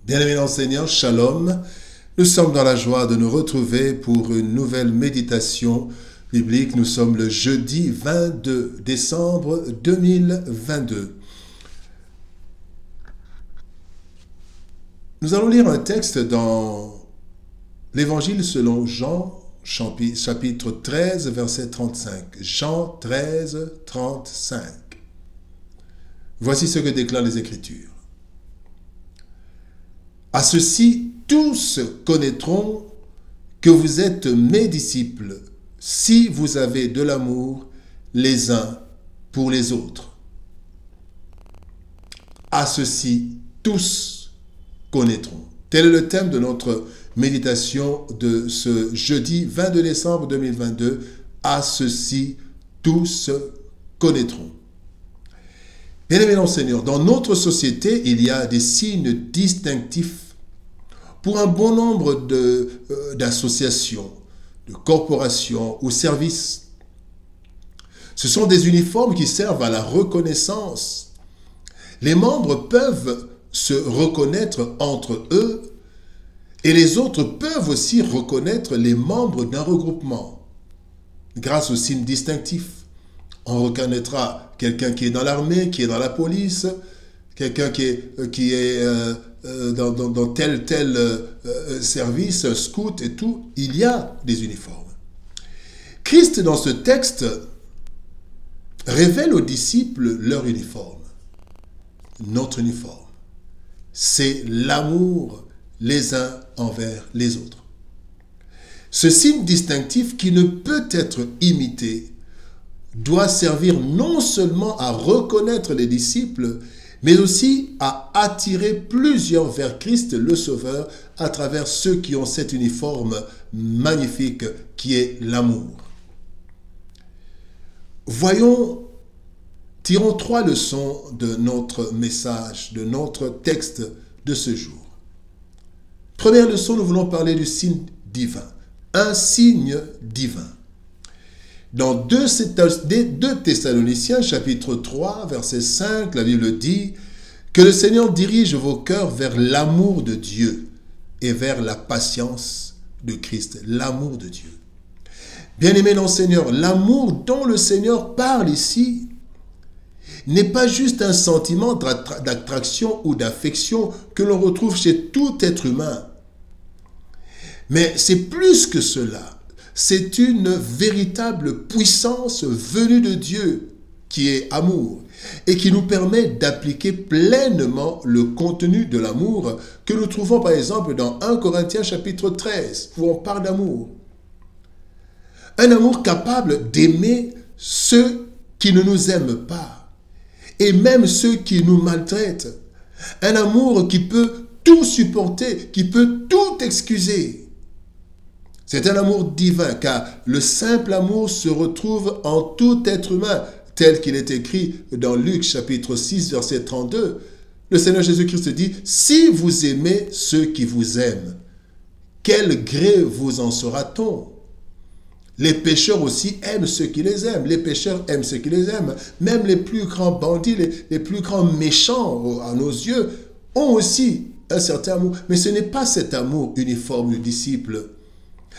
Bien-aimés dans le Seigneur, Shalom. Nous sommes dans la joie de nous retrouver pour une nouvelle méditation biblique. Nous sommes le jeudi 22 décembre 2022. Nous allons lire un texte dans l'Évangile selon Jean, chapitre 13, verset 35. Jean 13, 35. Voici ce que déclarent les Écritures. À ceci, tous connaîtront que vous êtes mes disciples, si vous avez de l'amour les uns pour les autres. À ceci, tous connaîtront. Tel est le thème de notre méditation de ce jeudi 22 décembre 2022. À ceci, tous connaîtront. Bien-aimés dans le Seigneur, dans notre société, il y a des signes distinctifs pour un bon nombre d'associations, de corporations ou services. Ce sont des uniformes qui servent à la reconnaissance. Les membres peuvent se reconnaître entre eux et les autres peuvent aussi reconnaître les membres d'un regroupement. Grâce aux signes distinctifs, on reconnaîtra quelqu'un qui est dans l'armée, qui est dans la police, quelqu'un qui est dans tel service, un scout et tout. Il y a des uniformes. Christ, dans ce texte, révèle aux disciples leur uniforme. Notre uniforme, c'est l'amour les uns envers les autres. Ce signe distinctif qui ne peut être imité doit servir non seulement à reconnaître les disciples, mais aussi à attirer plusieurs vers Christ le Sauveur à travers ceux qui ont cet uniforme magnifique qui est l'amour. Tirons 3 leçons de notre message, de notre texte de ce jour. Première leçon, nous voulons parler du signe divin. Un signe divin. Dans 2 Thessaloniciens, chapitre 3, verset 5, la Bible dit que le Seigneur dirige vos cœurs vers l'amour de Dieu et vers la patience de Christ. L'amour de Dieu. Bien-aimés dans le Seigneur, l'amour dont le Seigneur parle ici n'est pas juste un sentiment d'attraction ou d'affection que l'on retrouve chez tout être humain. Mais c'est plus que cela. C'est une véritable puissance venue de Dieu qui est amour et qui nous permet d'appliquer pleinement le contenu de l'amour que nous trouvons par exemple dans 1 Corinthiens chapitre 13 où on parle d'amour. Un amour capable d'aimer ceux qui ne nous aiment pas et même ceux qui nous maltraitent. Un amour qui peut tout supporter, qui peut tout excuser. C'est un amour divin, car le simple amour se retrouve en tout être humain, tel qu'il est écrit dans Luc chapitre 6, verset 32. Le Seigneur Jésus-Christ dit, « Si vous aimez ceux qui vous aiment, quel gré vous en sera-t-on » Les pécheurs aussi aiment ceux qui les aiment. Les pécheurs aiment ceux qui les aiment. Même les plus grands bandits, les plus grands méchants à nos yeux, ont aussi un certain amour. Mais ce n'est pas cet amour uniforme du disciple.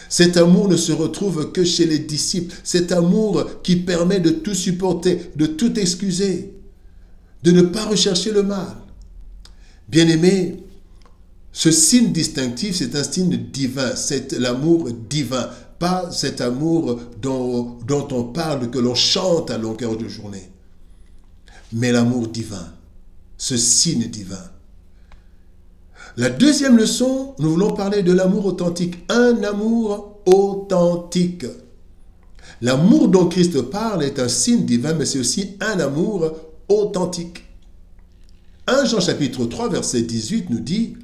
Cet amour ne se retrouve que chez les disciples. Cet amour qui permet de tout supporter, de tout excuser, de ne pas rechercher le mal. Bien-aimés, ce signe distinctif, c'est un signe divin. C'est l'amour divin. Pas cet amour dont on parle, que l'on chante à longueur de journée. Mais l'amour divin. Ce signe divin. La deuxième leçon, nous voulons parler de l'amour authentique. Un amour authentique. L'amour dont Christ parle est un signe divin, mais c'est aussi un amour authentique. 1 Jean chapitre 3, verset 18 nous dit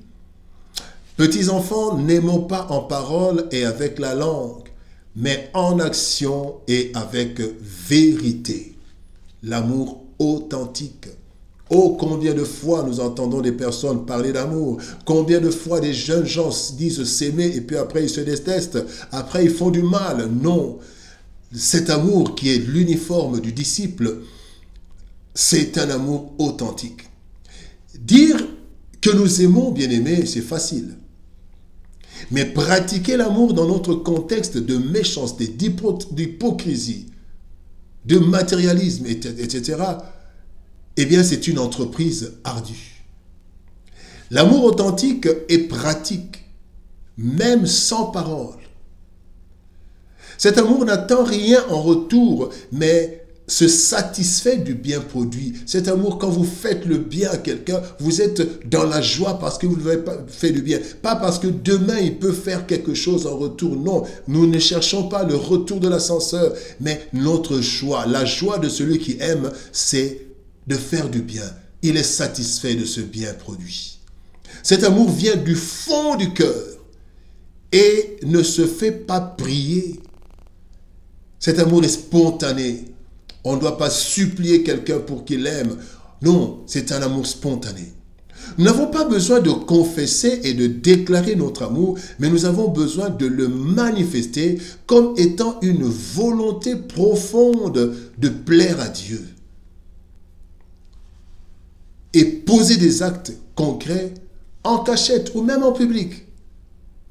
« Petits enfants, n'aimons pas en parole et avec la langue, mais en action et avec vérité. » L'amour authentique. Oh, combien de fois nous entendons des personnes parler d'amour. Combien de fois des jeunes gens disent s'aimer et puis après ils se détestent. Après ils font du mal. Non. Cet amour qui est l'uniforme du disciple, c'est un amour authentique. Dire que nous aimons, bien-aimés, c'est facile. Mais pratiquer l'amour dans notre contexte de méchanceté, d'hypocrisie, de matérialisme, etc., eh bien, c'est une entreprise ardue. L'amour authentique est pratique, même sans parole. Cet amour n'attend rien en retour, mais se satisfait du bien produit. Cet amour, quand vous faites le bien à quelqu'un, vous êtes dans la joie parce que vous lui avez fait du bien. Pas parce que demain, il peut faire quelque chose en retour. Non, nous ne cherchons pas le retour de l'ascenseur, mais notre joie, la joie de celui qui aime, c'est de faire du bien. Il est satisfait de ce bien produit. Cet amour vient du fond du cœur et ne se fait pas prier. Cet amour est spontané. On ne doit pas supplier quelqu'un pour qu'il aime. Non, c'est un amour spontané. Nous n'avons pas besoin de confesser et de déclarer notre amour, mais nous avons besoin de le manifester comme étant une volonté profonde de plaire à Dieu. Et poser des actes concrets en cachette ou même en public.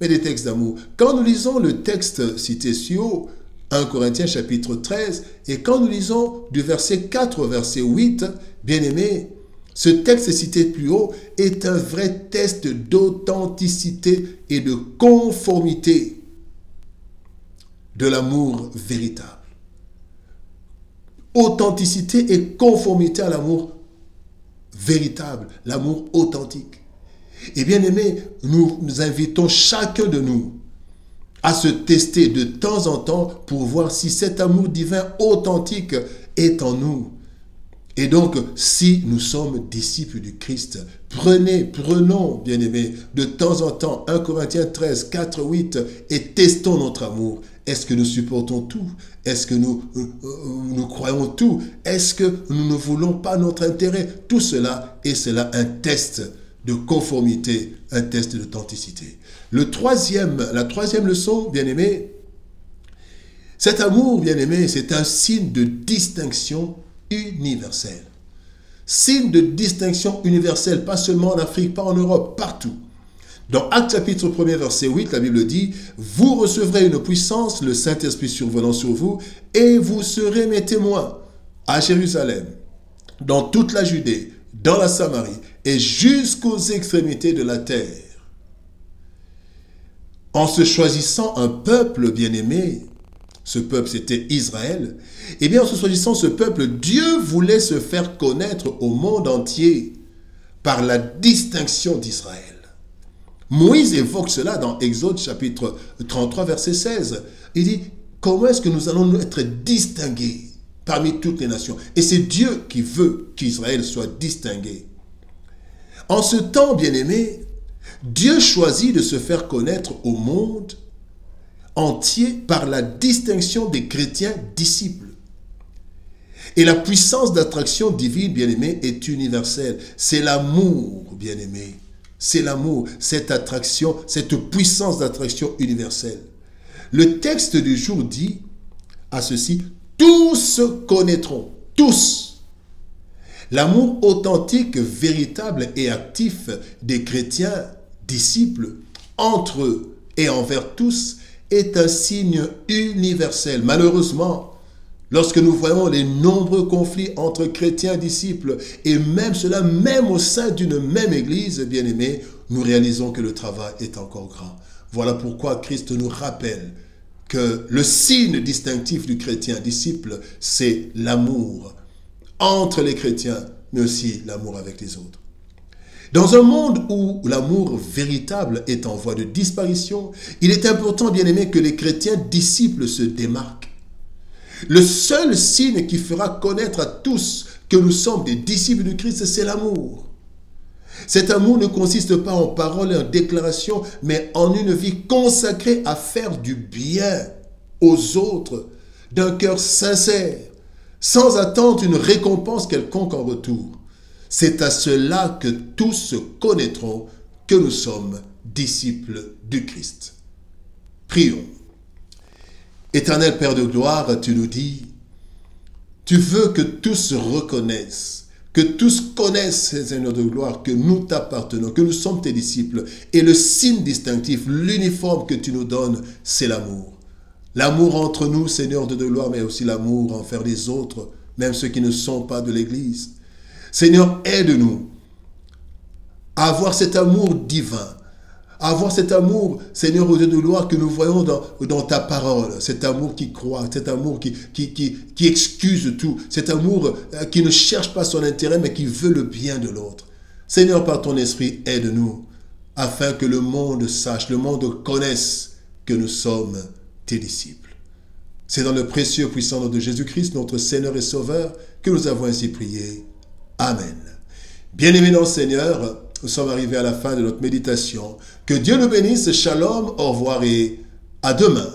Mais des textes d'amour. Quand nous lisons le texte cité sur haut, 1 Corinthiens chapitre 13, et quand nous lisons du verset 4 au verset 8, bien-aimés, ce texte cité plus haut est un vrai test d'authenticité et de conformité de l'amour véritable. Authenticité et conformité à l'amour véritable, l'amour authentique. Et bien aimés, nous invitons chacun de nous à se tester de temps en temps pour voir si cet amour divin authentique est en nous. Et donc, si nous sommes disciples du Christ, prenons, bien aimés, de temps en temps, 1 Corinthiens 13, 4, 8, et testons notre amour. Est-ce que nous supportons tout? Est-ce que nous croyons tout? Est-ce que nous ne voulons pas notre intérêt? Tout cela, et c'est là un test de conformité, un test d'authenticité. La troisième leçon, bien-aimé, cet amour, bien-aimé, c'est un signe de distinction universelle. Signe de distinction universelle, pas seulement en Afrique, pas en Europe, partout. Dans Actes chapitre 1er, verset 8, la Bible dit « Vous recevrez une puissance, le Saint-Esprit survenant sur vous, et vous serez mes témoins à Jérusalem, dans toute la Judée, dans la Samarie, et jusqu'aux extrémités de la terre. » En se choisissant un peuple bien-aimé, ce peuple c'était Israël, et bien en se choisissant ce peuple, Dieu voulait se faire connaître au monde entier par la distinction d'Israël. Moïse évoque cela dans Exode chapitre 33 verset 16. Il dit, comment est-ce que nous allons être distingués parmi toutes les nations? Et c'est Dieu qui veut qu'Israël soit distingué. En ce temps, bien-aimé, Dieu choisit de se faire connaître au monde entier par la distinction des chrétiens disciples. Et la puissance d'attraction divine, bien-aimé, est universelle. C'est l'amour, bien-aimé. C'est l'amour, cette attraction, cette puissance d'attraction universelle. Le texte du jour dit à ceci, tous connaîtront, tous. L'amour authentique, véritable et actif des chrétiens disciples entre eux et envers tous est un signe universel. Malheureusement, lorsque nous voyons les nombreux conflits entre chrétiens et disciples, et même cela, même au sein d'une même église, bien-aimés, nous réalisons que le travail est encore grand. Voilà pourquoi Christ nous rappelle que le signe distinctif du chrétien disciple, c'est l'amour entre les chrétiens, mais aussi l'amour avec les autres. Dans un monde où l'amour véritable est en voie de disparition, il est important, bien aimé, que les chrétiens disciples se démarquent. Le seul signe qui fera connaître à tous que nous sommes des disciples de Christ, c'est l'amour. Cet amour ne consiste pas en paroles et en déclarations, mais en une vie consacrée à faire du bien aux autres, d'un cœur sincère, sans attendre une récompense quelconque en retour. C'est à cela que tous connaîtront que nous sommes disciples du Christ. Prions. Éternel Père de gloire, tu nous dis, tu veux que tous reconnaissent Que tous connaissent, Seigneur de gloire, que nous t'appartenons, que nous sommes tes disciples. Et le signe distinctif, l'uniforme que tu nous donnes, c'est l'amour. L'amour entre nous, Seigneur de gloire, mais aussi l'amour envers les autres, même ceux qui ne sont pas de l'Église. Seigneur, aide-nous à avoir cet amour divin, à avoir cet amour, Seigneur, au Dieu de gloire, que nous voyons dans ta parole, cet amour qui croit, cet amour qui excuse tout, cet amour qui ne cherche pas son intérêt, mais qui veut le bien de l'autre. Seigneur, par ton esprit, aide-nous, afin que le monde sache, le monde connaisse que nous sommes tes disciples. C'est dans le précieux puissant nom de Jésus-Christ, notre Seigneur et Sauveur, que nous avons ainsi prié. Amen. Bien-aimés dans le Seigneur, nous sommes arrivés à la fin de notre méditation. Que Dieu nous bénisse, shalom, au revoir et à demain.